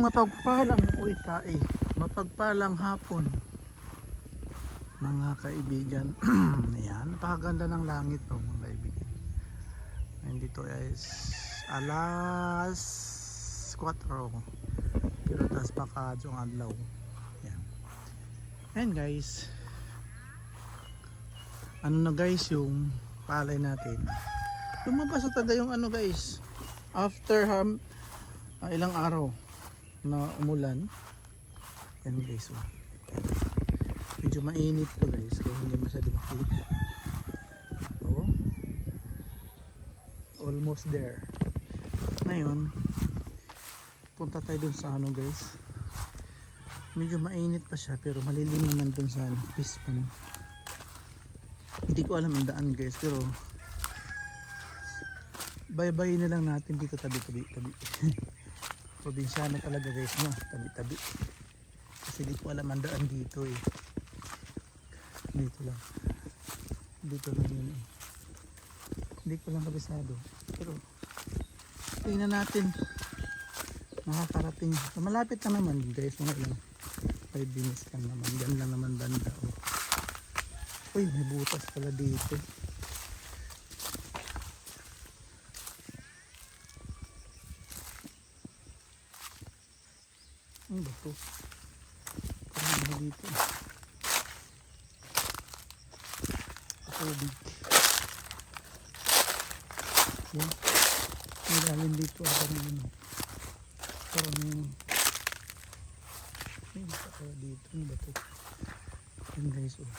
Mapagpalang hapon mga kaibigan. Ayan, napakaganda ng langit po mga kaibigan. Nandito is alas 4 pero tas pakadyo ang adlaw. Ayan. Ayan guys, ano na guys yung palay natin. Lumabas na talaga yung ano guys, after ilang araw na umulan. Yan guys, oh. Medyo mainit to guys, kaya hindi masyado makita. Oh, almost there. Ngayon punta tayo dun sa ano guys, medyo mainit pa siya pero malilim naman dun sa pispan. Hindi ko alam ang daan guys, pero bye-bye na lang natin dito, tabi. Probinsyano talaga guys, no? Tabi. Kasi di ko alam ang daan dito eh. Dito lang yun eh. Hindi ko lang kabisado. Pero tingnan natin. Makakarating. Malapit na naman guys. Mga ilang 5 minutes lang naman. Diyan lang naman banda. Oh. Uy, may butas pala dito. Ano ba ito? Ano dito? Tubig. Yan. May lalim dito. Parang may baka dito. Ano ba ito? Yan guys. Oh.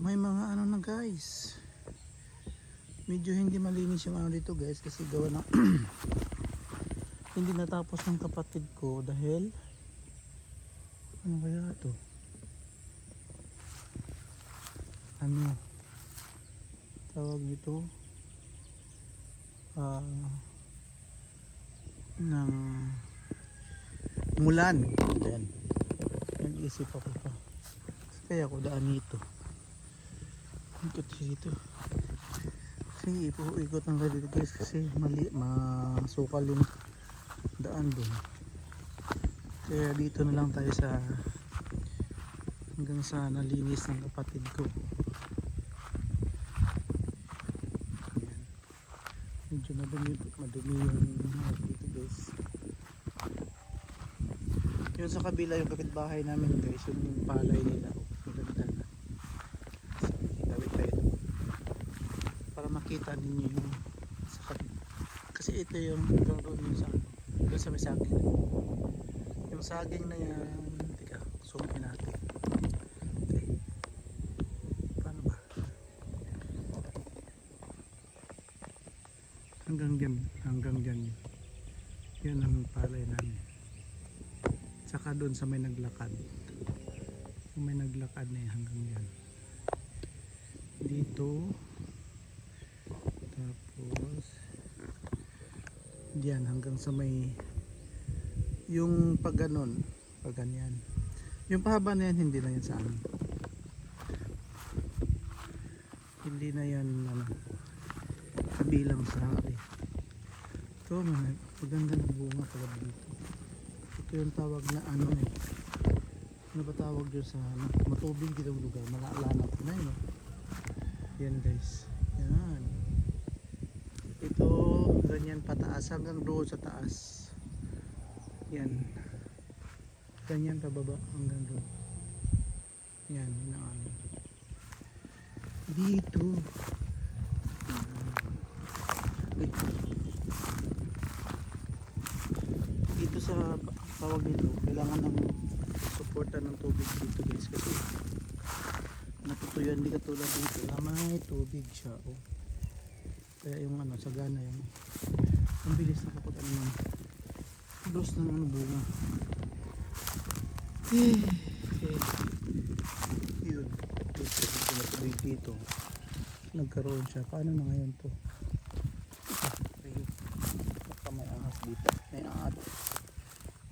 May mga ano na guys. Medyo hindi malinis yung ano dito guys. Kasi gawa na hindi natapos ng kapatid ko dahil ano kaya ito? Ano tawag nito? Ng mulan. Ayan. Nag-isip ako pa. Kaya ako daan nito. Ikot dito. Kasi ikot ng dito guys kasi masukal yung daan dun. Kaya dito na lang tayo sa hanggang sa nalinis ng kapatid ko. Ayan. Medyo madumi yung dito guys. Yun sa kabila yung kapitbahay namin guys, yung palay nila. Maganda na. So, itawid tayo doon para makita ninyo yung sa kabila. Kasi ito yung hanggang doon yung sa doon sa may saging. Yung saging na yan, teka, zoom in natin. Okay. Paano ba? Hanggang dyan. Yan ang palay namin. Saka doon sa may naglakad. Yung may naglakad na yan, hanggang dyan. Dito. Tapos diyan hanggang sa may yung pag ganon, pag ganyan. Yung pahaba na yan, hindi na yan sa amin. Hindi na yan kabilang sa akin. Ito, maganda na bunga pala dito. Ito yung tawag na ano eh. Ano ba tawag dyan sa matubig ditong lugar? Malaalanap na yun. Yan guys. Yan. Ito, ganyan pataas hanggang doon sa taas. Yan. Ganyan pababa hanggang doon. Yan, ano. Dito. Dito sa tawag nito, kailangan ng suporta ng tubig dito guys kasi natutuyan, di katulad dito na may tubig siya. Oh. Kaya yung ano, sagana yung ang bilis na kapag ano ng dos ng ano bunga. Yun, tubig dito nagkaroon siya. Paano na ngayon to? Baka may ahas dito,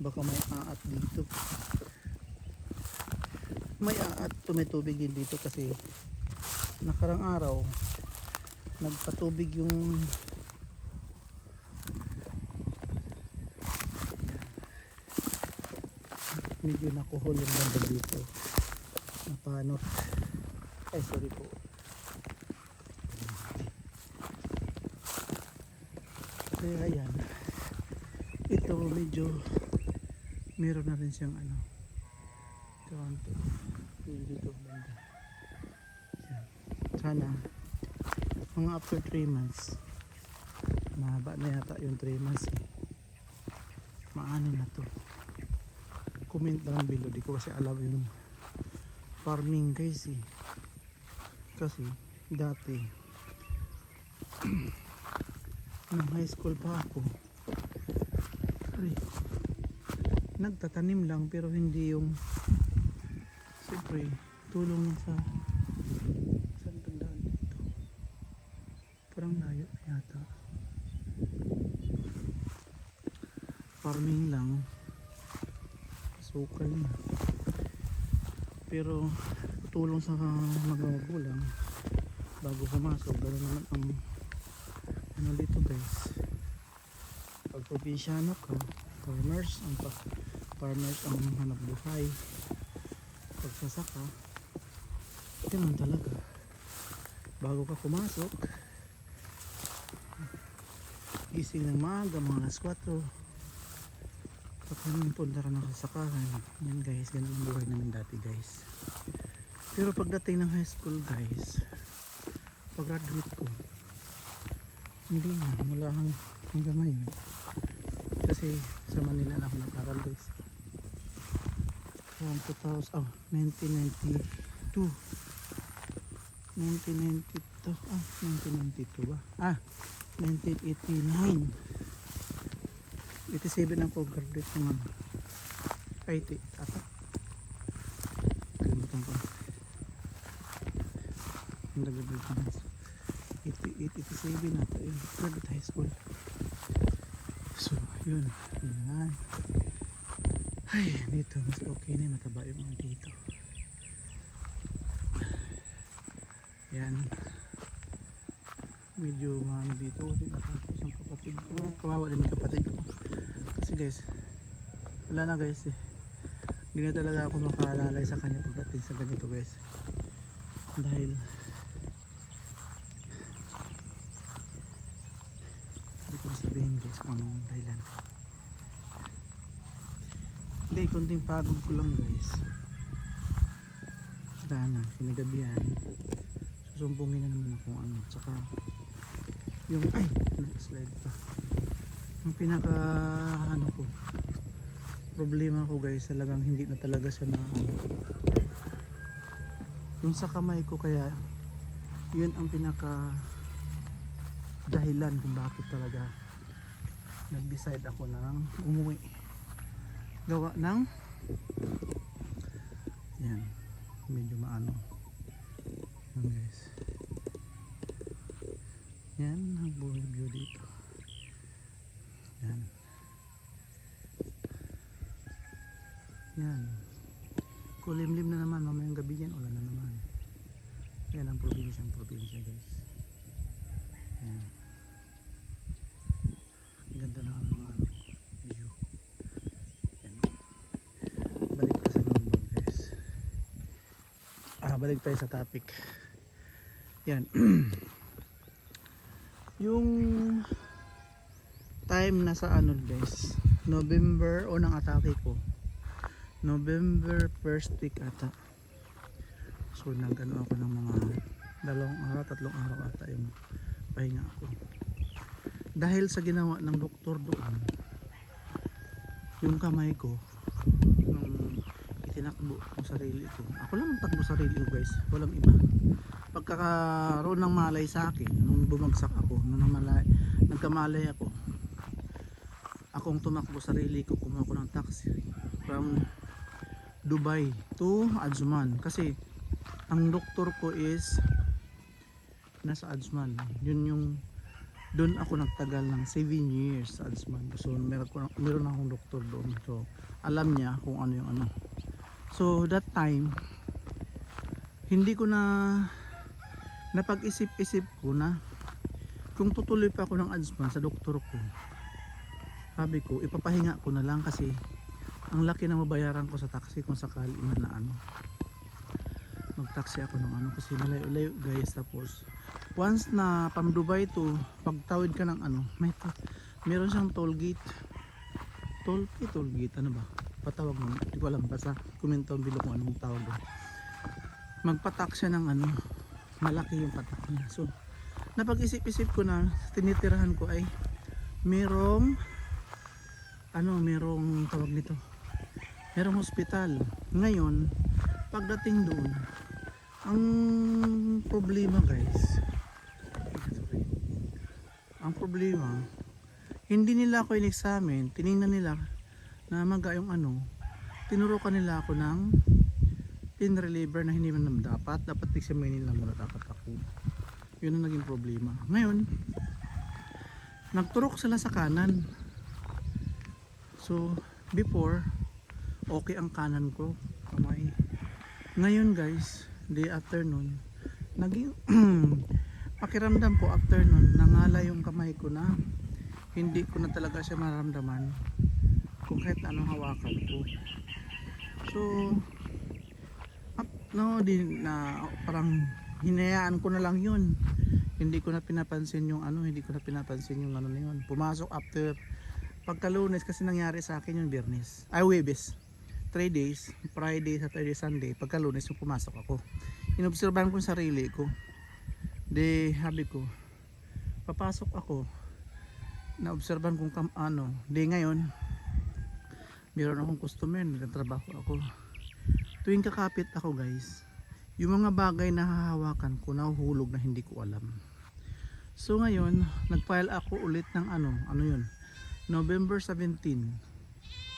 baka may aat dito, may aat to, may tubig din dito kasi nakarang araw nagpatubig yung medyo nakuhol yung banda dito. Napanot. Ay, sorry po. Kaya ayan. Ito medyo meron na rin siyang ano. Kaunti. Dito banda. Yan. Sana mga after 3 months mahaba na yata yung 3 months eh. Maano na to. Comment lang below. Di ko kasi alam yung farming guys eh. Kasi dati nung high school pa ako nagtatanim lang pero hindi yung siyempre tulong lang sa saan tandaan dito parang layo yata farming lang sukal na pero tulong sa mga magulang bago pumasok gano'n naman ang ano dito guys pag probinsyano ka farmers ang hanap buhay pagsasaka ganun talaga bago ka pumasok gising ng maaga mga alas 4 pagkanin punta ka ng kasakahan yan guys ganun ang buhay namin dati guys pero pagdating ng high school guys pag graduate ko hindi na wala hanggang ngayon kasi sa Manila na ako nag-aral guys 1992 1992 ba 1989 87 ang pag-graduate ng ano IT ata kalimutan ko ang nag-graduate ng 87 ata yun graduate high school so yun yan ay dito mas okay na mataba yung mga dito yan medyo maano dito kasi natapos ang kapatid ko kawawa din yung kapatid ko kasi guys wala na guys eh hindi na talaga ako makalalay sa kanya pagdating sa ganito guys dahil hindi ko sabihin guys kung anong dahilan hindi kunting pagod ko lang guys wala na kinagabihan susumbungin na naman ako ano tsaka yung ay slide pa yung pinaka ano ko problema ko guys talagang hindi na talaga siya na yung sa kamay ko kaya yun ang pinaka dahilan kung bakit talaga nag-decide ako ng umuwi gawa ng yan medyo maano yan guys yan ang buhay view dito yan yan kulimlim na naman mamayang gabi yan ulan na naman yan ang probinsya guys yan ganda na ang mga view yan balik ka sa number guys balik tayo sa topic yan yung time na sa ano guys November o nang atake ko November first week ata so nagano ako ng mga 2 araw 3 araw ata yung pahinga ako dahil sa ginawa ng doktor doon yung kamay ko nung itinakbo ang sarili ko ako lang ang takbo sarili ko guys walang iba pagkakaroon ng malay sa akin nung bumagsak ako nung nagkamalay ako akong tumakbo sarili ko kumuha ko ng taxi from Dubai to Ajman kasi ang doktor ko is nasa Ajman yun yung doon ako nagtagal ng 7 years sa Ajman so meron akong doktor doon so alam niya kung ano yung ano so that time hindi ko na napag-isip-isip ko na kung tutuloy pa ako ng Ajman sa doktor ko sabi ko ipapahinga ko na lang kasi ang laki na mabayaran ko sa taxi kung sakali man na ano magtaxi ako ng ano kasi malayo-layo guys. Tapos once na from Dubai to pagtawid ka ng ano meron siyang toll gate ano ba patawag mo, hindi ko alam, basta komento ang bilo kung anong tawag doon. Magpatak siya ng ano malaki yung patak niya. So napag-isip-isip ko na tinitirahan ko ay merong tawag nito, merong hospital. Ngayon pagdating doon ang problema guys, ang problema hindi nila ako in-examine, tiningnan nila na maga yung ano, tinurukan nila ako ng pain reliever na hindi man dapat examine nila muna dapat ako. Yun ang naging problema. Ngayon nagturok sila sa kanan. So before okay ang kanan ko kamay. Ngayon guys, day after nun naging pakiramdam ko after nun nangala yung kamay ko na hindi ko na talaga siya maramdaman kung kahit na anong hawakan ko. So din na parang hinayaan ko na lang yun, hindi ko na pinapansin yung ano na yun. Pumasok after pagka-Lunes kasi nangyari sa akin yung Biyernes ay Huwebes, 3 days, Friday, Saturday, Sunday, pagka-Lunes yung pumasok ako. Inobserbahan ko yung sarili ko. Habi ko, papasok ako, naobserbahan kong ngayon, meron akong customer, nagtatrabaho ako. Tuwing kakapit ako guys, yung mga bagay na hahawakan ko, nahuhulog na hindi ko alam. So ngayon, nag-file ako ulit ng yun, November 17.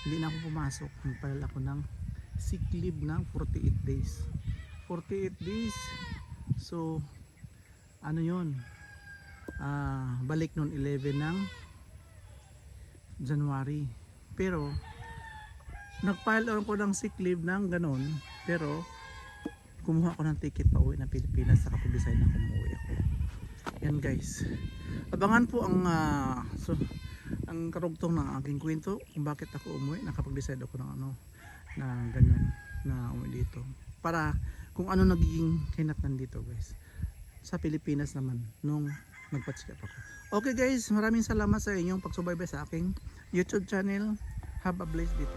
Hindi na ako pumasok. Nag-file ako ng sick leave ng 48 days. 48 days. So, yun? Balik nun 11 ng January. Pero, nag-file ako ng sick leave ng ganun. Pero, kumuha ako ng ticket pa uwi ng Pilipinas. Saka pag-decide na kumuwi ako. Yan guys. Abangan po ang karugtong ng aking kwento kung bakit ako umuwi. Nakapag-decide ako ng na ganyan na umuwi dito para kung ano nagiging hinatnan dito guys sa Pilipinas naman nung nagpa-check up ako. Okay guys, maraming salamat sa inyong pagsubaybay sa aking YouTube channel. Have a blessed day.